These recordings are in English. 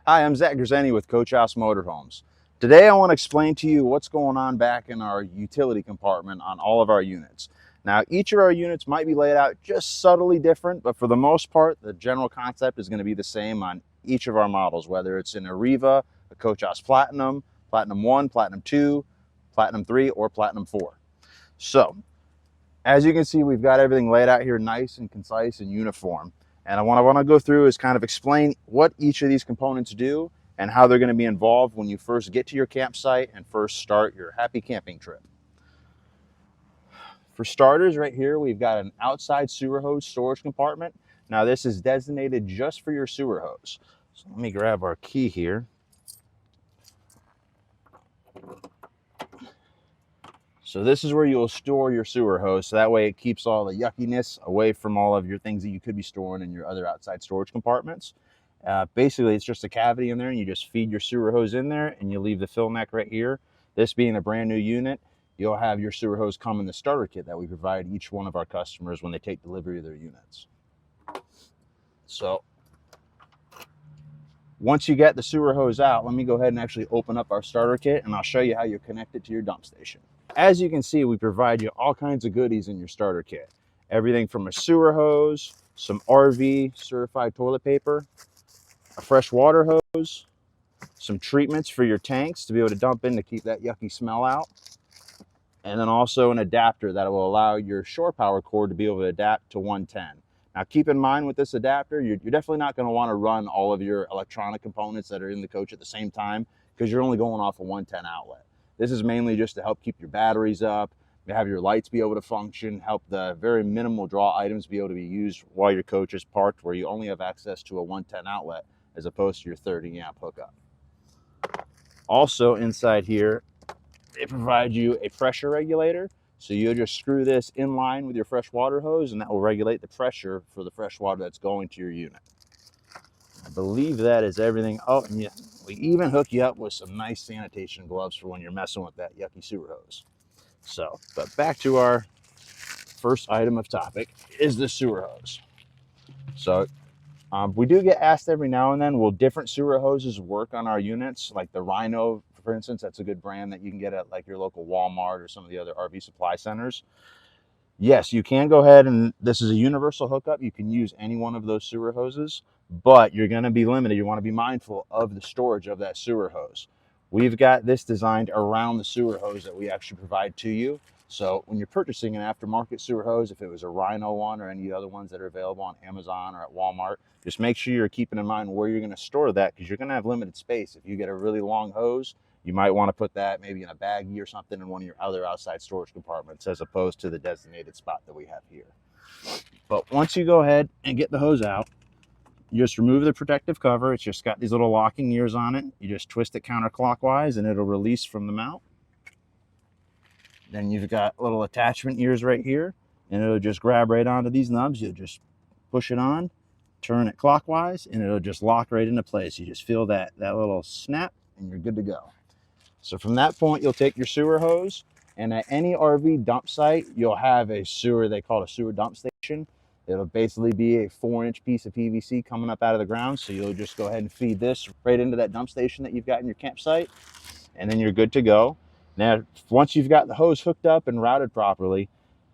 Hi, I'm Zack with Coach House Motorhomes. Today I want to explain to you what's going on back in our utility compartment on all of our units. Now, each of our units might be laid out just subtly different, but for the most part, the general concept is going to be the same on each of our models, whether it's an RVer, a Coach House Platinum, Platinum 1, Platinum 2, Platinum 3, or Platinum 4. So, as you can see, we've got everything laid out here nice and concise and uniform. And what I want to go through is kind of explain what each of these components do and how they're going to be involved when you first get to your campsite and first start your happy camping trip. For starters, right here, we've got an outside sewer hose storage compartment. Now, this is designated just for your sewer hose. So let me grab our key here. So this is where you'll store your sewer hose, so that way it keeps all the yuckiness away from all of your things that you could be storing in your other outside storage compartments. Basically, it's just a cavity in there, and you just feed your sewer hose in there, and you leave the fill neck right here. This being a brand new unit, you'll have your sewer hose come in the starter kit that we provide each one of our customers when they take delivery of their units. So once you get the sewer hose out, let me go ahead and actually open up our starter kit, and I'll show you how you connect it to your dump station. As you can see, we provide you all kinds of goodies in your starter kit. Everything from a sewer hose, some RV certified toilet paper, a freshwater hose, some treatments for your tanks to be able to dump in to keep that yucky smell out, and then also an adapter that will allow your shore power cord to be able to adapt to 110. Now, keep in mind with this adapter, you're definitely not going to want to run all of your electronic components that are in the coach at the same time because you're only going off a 110 outlet. This is mainly just to help keep your batteries up, have your lights be able to function, help the very minimal draw items be able to be used while your coach is parked, where you only have access to a 110 outlet as opposed to your 30 amp hookup. Also inside here, they provide you a pressure regulator. So you'll just screw this in line with your fresh water hose, and that will regulate the pressure for the fresh water that's going to your unit. I believe that is everything. Oh, and yeah, we even hook you up with some nice sanitation gloves for when you're messing with that yucky sewer hose. So, but back to our first item of topic is the sewer hose. So we do get asked every now and then, will different sewer hoses work on our units? Like the Rhino, for instance, that's a good brand that you can get at like your local Walmart or some of the other RV supply centers. Yes, you can go ahead, and this is a universal hookup. You can use any one of those sewer hoses, but you're going to be limited. You want to be mindful of the storage of that sewer hose. We've got this designed around the sewer hose that we actually provide to you. So when you're purchasing an aftermarket sewer hose, if it was a Rhino one or any other ones that are available on Amazon or at Walmart, just make sure you're keeping in mind where you're going to store that, because you're going to have limited space. If you get a really long hose, you might want to put that maybe in a baggie or something in one of your other outside storage compartments as opposed to the designated spot that we have here. But once you go ahead and get the hose out, you just remove the protective cover. It's just got these little locking ears on it. You just twist it counterclockwise and it'll release from the mount. Then you've got little attachment ears right here, and it'll just grab right onto these nubs. You'll just push it on, turn it clockwise, and it'll just lock right into place. You just feel that little snap and you're good to go. So from that point, you'll take your sewer hose, and at any RV dump site, you'll have a sewer, they call it a sewer dump station. It'll basically be a 4-inch piece of PVC coming up out of the ground. So you'll just go ahead and feed this right into that dump station that you've got in your campsite, and then you're good to go. Now, once you've got the hose hooked up and routed properly,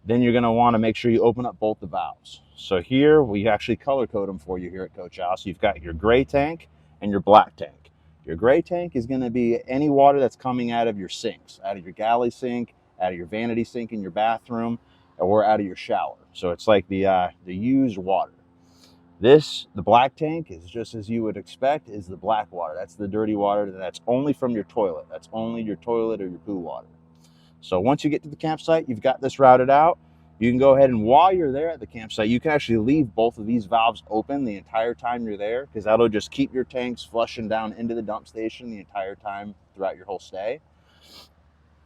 then you're going to want to make sure you open up both the valves. So here, we actually color code them for you here at Coach House. You've got your gray tank and your black tank. Your gray tank is going to be any water that's coming out of your sinks, out of your galley sink, out of your vanity sink in your bathroom, or out of your shower. So it's like the used water. The black tank is just as you would expect, is the black water. That's the dirty water that's only from your toilet. That's only your toilet or your poo water. So once you get to the campsite, you've got this routed out. You can go ahead, and while you're there at the campsite, you can actually leave both of these valves open the entire time you're there, because that'll just keep your tanks flushing down into the dump station the entire time throughout your whole stay.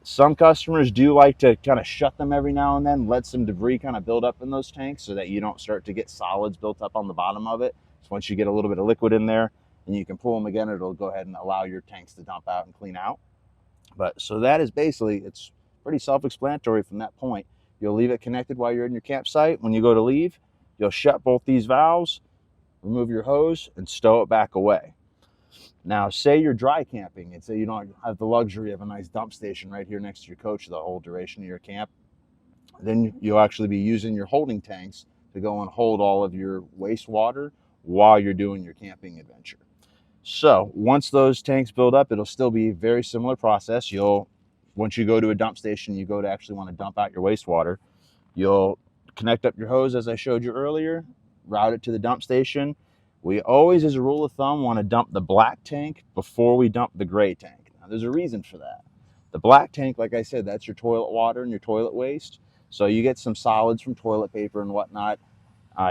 Some customers do like to kind of shut them every now and then, let some debris kind of build up in those tanks so that you don't start to get solids built up on the bottom of it. So once you get a little bit of liquid in there and you can pull them again, it'll go ahead and allow your tanks to dump out and clean out. But so that is basically, it's pretty self-explanatory from that point. You'll leave it connected while you're in your campsite. When you go to leave, you'll shut both these valves, remove your hose, and stow it back away. Now, say you're dry camping and say you don't have the luxury of a nice dump station right here next to your coach the whole duration of your camp, then you'll actually be using your holding tanks to go and hold all of your wastewater while you're doing your camping adventure. So once those tanks build up, it'll still be a very similar process. Once you go to a dump station, you go to actually want to dump out your wastewater, you'll connect up your hose as I showed you earlier, route it to the dump station. We always, as a rule of thumb, want to dump the black tank before we dump the gray tank. Now, there's a reason for that. The black tank, like I said, that's your toilet water and your toilet waste. So you get some solids from toilet paper and whatnot.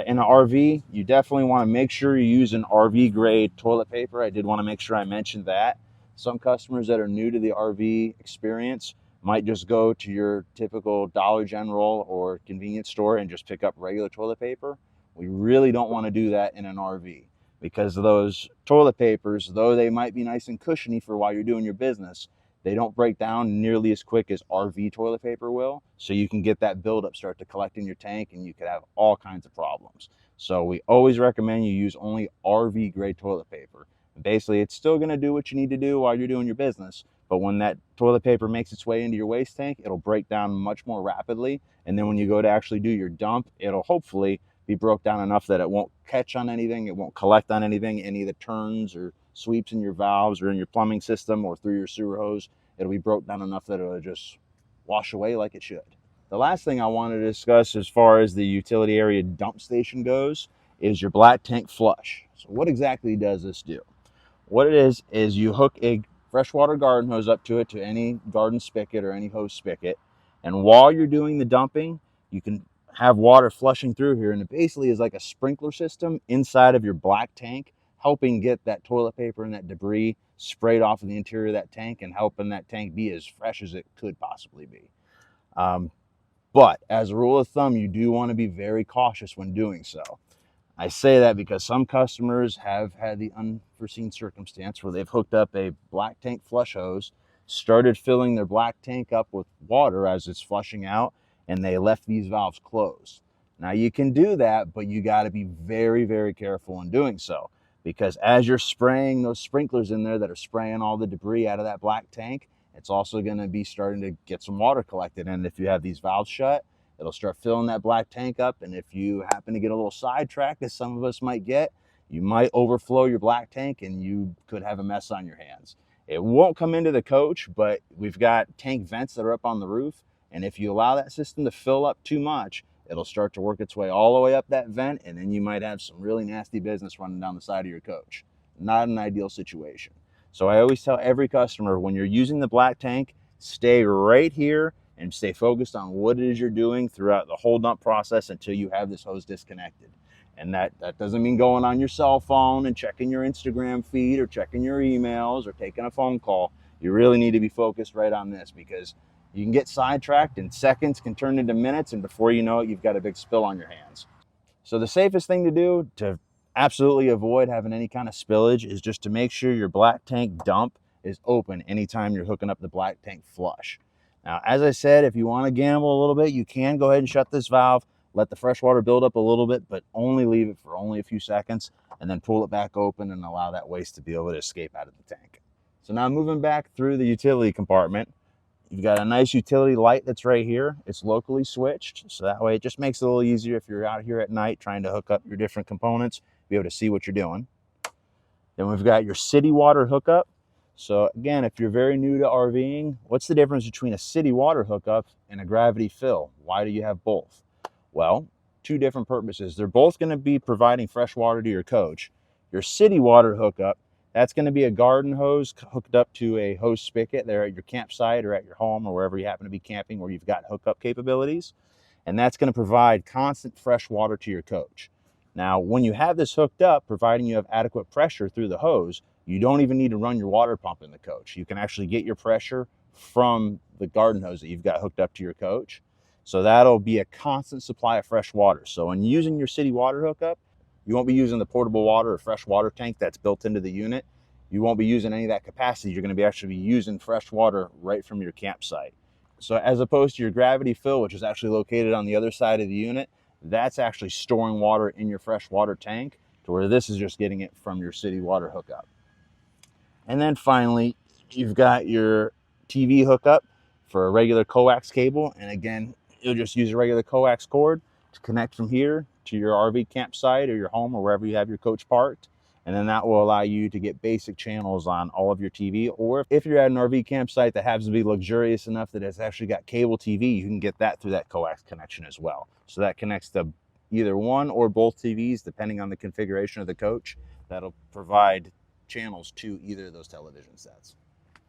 In an RV, you definitely want to make sure you use an RV grade toilet paper. I did want to make sure I mentioned that. Some customers that are new to the RV experience might just go to your typical Dollar General or convenience store and just pick up regular toilet paper. We really don't want to do that in an RV, because those toilet papers, though they might be nice and cushiony for while you're doing your business, they don't break down nearly as quick as RV toilet paper will. So you can get that buildup start to collect in your tank and you could have all kinds of problems. So we always recommend you use only RV grade toilet paper. Basically, it's still going to do what you need to do while you're doing your business, but when that toilet paper makes its way into your waste tank, it'll break down much more rapidly. And then when you go to actually do your dump, it'll hopefully be broke down enough that it won't catch on anything, it won't collect on anything, any of the turns or sweeps in your valves or in your plumbing system or through your sewer hose. It'll be broke down enough that it'll just wash away like it should. The last thing I want to discuss as far as the utility area dump station goes is your black tank flush. So what exactly does this do? What it is you hook a freshwater garden hose up to it, to any garden spigot or any hose spigot, and while you're doing the dumping, you can have water flushing through here, and it basically is like a sprinkler system inside of your black tank, helping get that toilet paper and that debris sprayed off of the interior of that tank and helping that tank be as fresh as it could possibly be. But as a rule of thumb, you do want to be very cautious when doing so. I say that because some customers have had the unforeseen circumstance where they've hooked up a black tank flush hose, started filling their black tank up with water as it's flushing out, and they left these valves closed. Now you can do that, but you got to be very, very careful in doing so, because as you're spraying those sprinklers in there that are spraying all the debris out of that black tank, it's also going to be starting to get some water collected. And if you have these valves shut, it'll start filling that black tank up. And if you happen to get a little sidetracked, as some of us might get, you might overflow your black tank and you could have a mess on your hands. It won't come into the coach, but we've got tank vents that are up on the roof. And if you allow that system to fill up too much, it'll start to work its way all the way up that vent. And then you might have some really nasty business running down the side of your coach. Not an ideal situation. So I always tell every customer, when you're using the black tank, stay right here and stay focused on what it is you're doing throughout the whole dump process until you have this hose disconnected. And that doesn't mean going on your cell phone and checking your Instagram feed or checking your emails or taking a phone call. You really need to be focused right on this, because you can get sidetracked and seconds can turn into minutes, and before you know it, you've got a big spill on your hands. So the safest thing to do to absolutely avoid having any kind of spillage is just to make sure your black tank dump is open anytime you're hooking up the black tank flush. Now, as I said, if you want to gamble a little bit, you can go ahead and shut this valve, let the fresh water build up a little bit, but only leave it for only a few seconds, and then pull it back open and allow that waste to be able to escape out of the tank. So now moving back through the utility compartment, you've got a nice utility light that's right here. It's locally switched, so that way it just makes it a little easier if you're out here at night trying to hook up your different components, be able to see what you're doing. Then we've got your city water hookup. So again, if you're very new to RVing, what's the difference between a city water hookup and a gravity fill? Why do you have both? Well, two different purposes. They're both going to be providing fresh water to your coach. Your city water hookup, that's going to be a garden hose hooked up to a hose spigot there at your campsite or at your home or wherever you happen to be camping where you've got hookup capabilities. And that's going to provide constant fresh water to your coach. Now, when you have this hooked up, providing you have adequate pressure through the hose, you don't even need to run your water pump in the coach. You can actually get your pressure from the garden hose that you've got hooked up to your coach. So that'll be a constant supply of fresh water. So when using your city water hookup, you won't be using the portable water or fresh water tank that's built into the unit. You won't be using any of that capacity. You're going to be actually using fresh water right from your campsite. So as opposed to your gravity fill, which is actually located on the other side of the unit, that's actually storing water in your fresh water tank, to where this is just getting it from your city water hookup. And then finally, you've got your TV hookup for a regular coax cable. And again, you'll just use a regular coax cord to connect from here to your RV campsite or your home or wherever you have your coach parked. And then that will allow you to get basic channels on all of your TV. Or if you're at an RV campsite that happens to be luxurious enough that it's actually got cable TV, you can get that through that coax connection as well. So that connects to either one or both TVs, depending on the configuration of the coach. That'll provide channels to either of those television sets.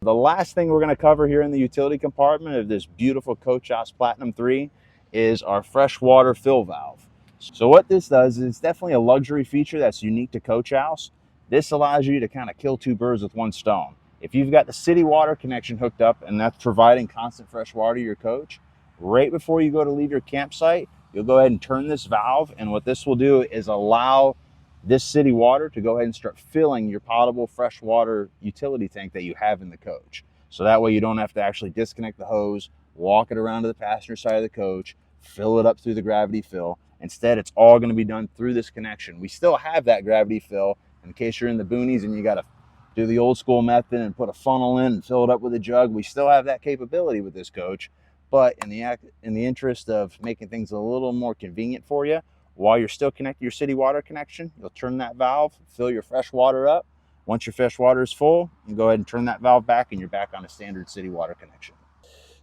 The last thing we're going to cover here in the utility compartment of this beautiful Coach House Platinum 3 is our freshwater fill valve. So what this does is it's definitely a luxury feature that's unique to Coach House. This allows you to kind of kill two birds with one stone. If you've got the city water connection hooked up and that's providing constant fresh water to your coach, right before you go to leave your campsite, you'll go ahead and turn this valve, and what this will do is allow this city water to go ahead and start filling your potable freshwater utility tank that you have in the coach. So that way you don't have to actually disconnect the hose, walk it around to the passenger side of the coach, fill it up through the gravity fill. Instead, it's all going to be done through this connection. We still have that gravity fill in case you're in the boonies and you got to do the old school method and put a funnel in and fill it up with a jug. We still have that capability with this coach, but in the interest of making things a little more convenient for you, while you're still connected to your city water connection, you'll turn that valve, fill your fresh water up. Once your fresh water is full, you go ahead and turn that valve back and you're back on a standard city water connection.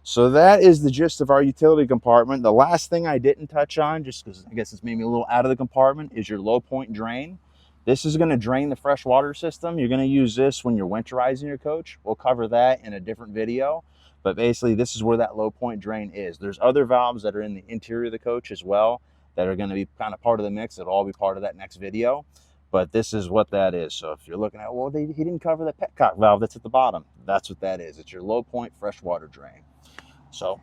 So that is the gist of our utility compartment. The last thing I didn't touch on, just because I guess it's maybe a little out of the compartment, is your low point drain. This is going to drain the fresh water system. You're going to use this when you're winterizing your coach. We'll cover that in a different video. But basically, this is where that low point drain is. There's other valves that are in the interior of the coach as well that are going to be kind of part of the mix. It'll all be part of that next video. But this is what that is. So if you're looking at, well, he didn't cover the petcock valve that's at the bottom. That's what that is. It's your low point freshwater drain. So,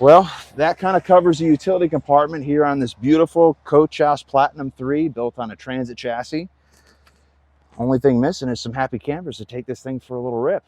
well, that kind of covers the utility compartment here on this beautiful Coach House Platinum 3 built on a transit chassis. Only thing missing is some happy campers to take this thing for a little rip.